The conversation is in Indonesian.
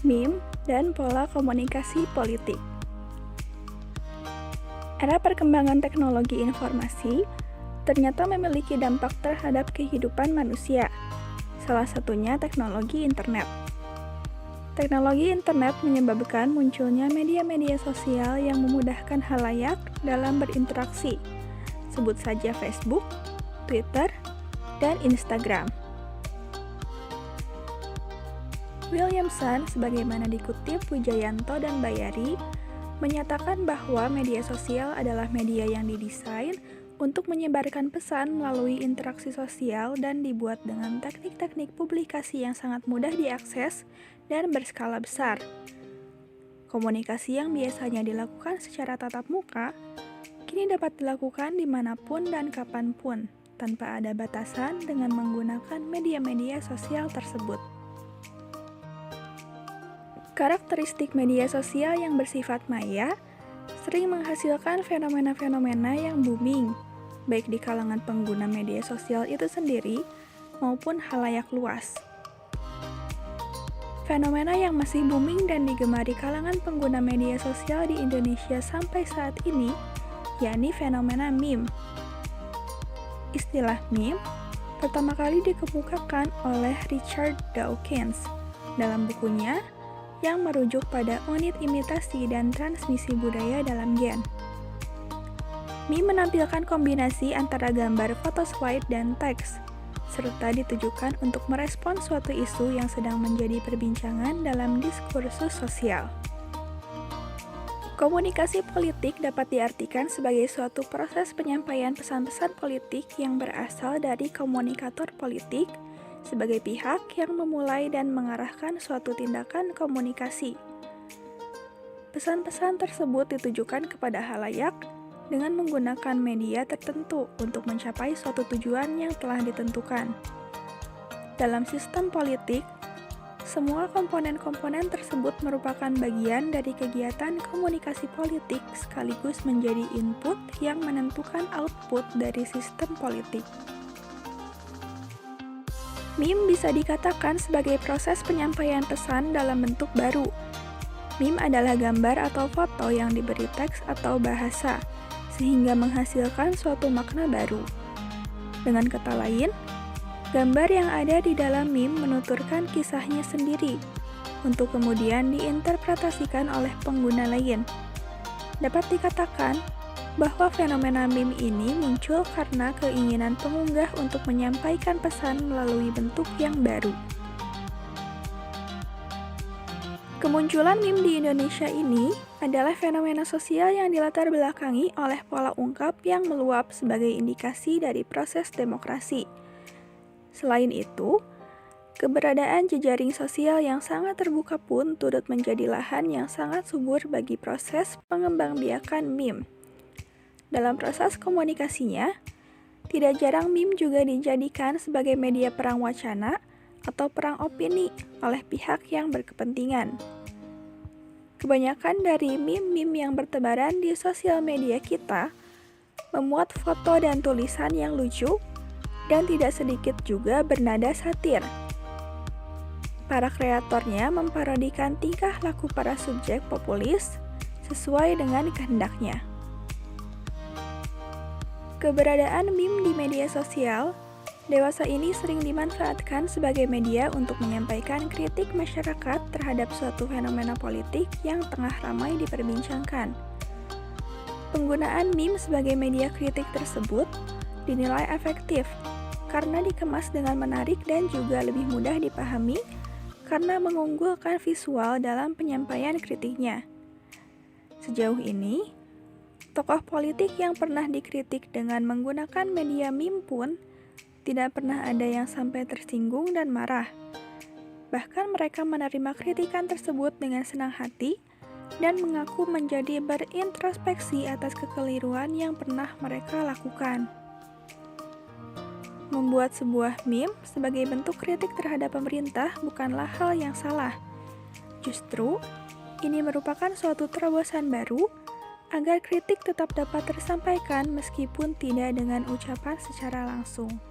meme, dan pola komunikasi politik. Era perkembangan teknologi informasi ternyata memiliki dampak terhadap kehidupan manusia, salah satunya teknologi internet. Teknologi internet menyebabkan munculnya media-media sosial yang memudahkan khalayak dalam berinteraksi, sebut saja Facebook, Twitter, dan Instagram. Williamson, sebagaimana dikutip Wijayanto dan Bayari, menyatakan bahwa media sosial adalah media yang didesain untuk menyebarkan pesan melalui interaksi sosial dan dibuat dengan teknik-teknik publikasi yang sangat mudah diakses dan berskala besar. Komunikasi yang biasanya dilakukan secara tatap muka, kini dapat dilakukan dimanapun dan kapanpun, tanpa ada batasan dengan menggunakan media-media sosial tersebut. Karakteristik media sosial yang bersifat maya sering menghasilkan fenomena-fenomena yang booming, baik di kalangan pengguna media sosial itu sendiri maupun khalayak luas. Fenomena yang masih booming dan digemari kalangan pengguna media sosial di Indonesia sampai saat ini, yakni fenomena meme. Istilah meme pertama kali dikemukakan oleh Richard Dawkins dalam bukunya yang merujuk pada unit imitasi dan transmisi budaya dalam gen. Meme menampilkan kombinasi antara gambar foto slide dan teks, serta ditujukan untuk merespon suatu isu yang sedang menjadi perbincangan dalam diskursus sosial. Komunikasi politik dapat diartikan sebagai suatu proses penyampaian pesan-pesan politik yang berasal dari komunikator politik sebagai pihak yang memulai dan mengarahkan suatu tindakan komunikasi. Pesan-pesan tersebut ditujukan kepada khalayak dengan menggunakan media tertentu untuk mencapai suatu tujuan yang telah ditentukan. Dalam sistem politik, semua komponen-komponen tersebut merupakan bagian dari kegiatan komunikasi politik sekaligus menjadi input yang menentukan output dari sistem politik. Meme bisa dikatakan sebagai proses penyampaian pesan dalam bentuk baru. Meme adalah gambar atau foto yang diberi teks atau bahasa, sehingga menghasilkan suatu makna baru. Dengan kata lain, gambar yang ada di dalam meme menuturkan kisahnya sendiri, untuk kemudian diinterpretasikan oleh pengguna lain. Dapat dikatakan bahwa fenomena meme ini muncul karena keinginan pengunggah untuk menyampaikan pesan melalui bentuk yang baru. Kemunculan meme di Indonesia ini adalah fenomena sosial yang dilatar belakangi oleh pola ungkap yang meluap sebagai indikasi dari proses demokrasi. Selain itu, keberadaan jejaring sosial yang sangat terbuka pun turut menjadi lahan yang sangat subur bagi proses pengembangbiakan meme. Dalam proses komunikasinya, tidak jarang meme juga dijadikan sebagai media perang wacana atau perang opini oleh pihak yang berkepentingan. Kebanyakan dari meme-meme yang bertebaran di sosial media kita memuat foto dan tulisan yang lucu dan tidak sedikit juga bernada satir. Para kreatornya memparodikan tingkah laku para subjek populis sesuai dengan kehendaknya. Keberadaan meme di media sosial dewasa ini sering dimanfaatkan sebagai media untuk menyampaikan kritik masyarakat terhadap suatu fenomena politik yang tengah ramai diperbincangkan. Penggunaan meme sebagai media kritik tersebut dinilai efektif karena dikemas dengan menarik dan juga lebih mudah dipahami karena mengunggulkan visual dalam penyampaian kritiknya. Sejauh ini, tokoh politik yang pernah dikritik dengan menggunakan media meme pun tidak pernah ada yang sampai tersinggung dan marah. Bahkan mereka menerima kritikan tersebut dengan senang hati dan mengaku menjadi berintrospeksi atas kekeliruan yang pernah mereka lakukan. Membuat sebuah meme sebagai bentuk kritik terhadap pemerintah bukanlah hal yang salah. Justru, ini merupakan suatu terobosan baru agar kritik tetap dapat tersampaikan meskipun tidak dengan ucapan secara langsung.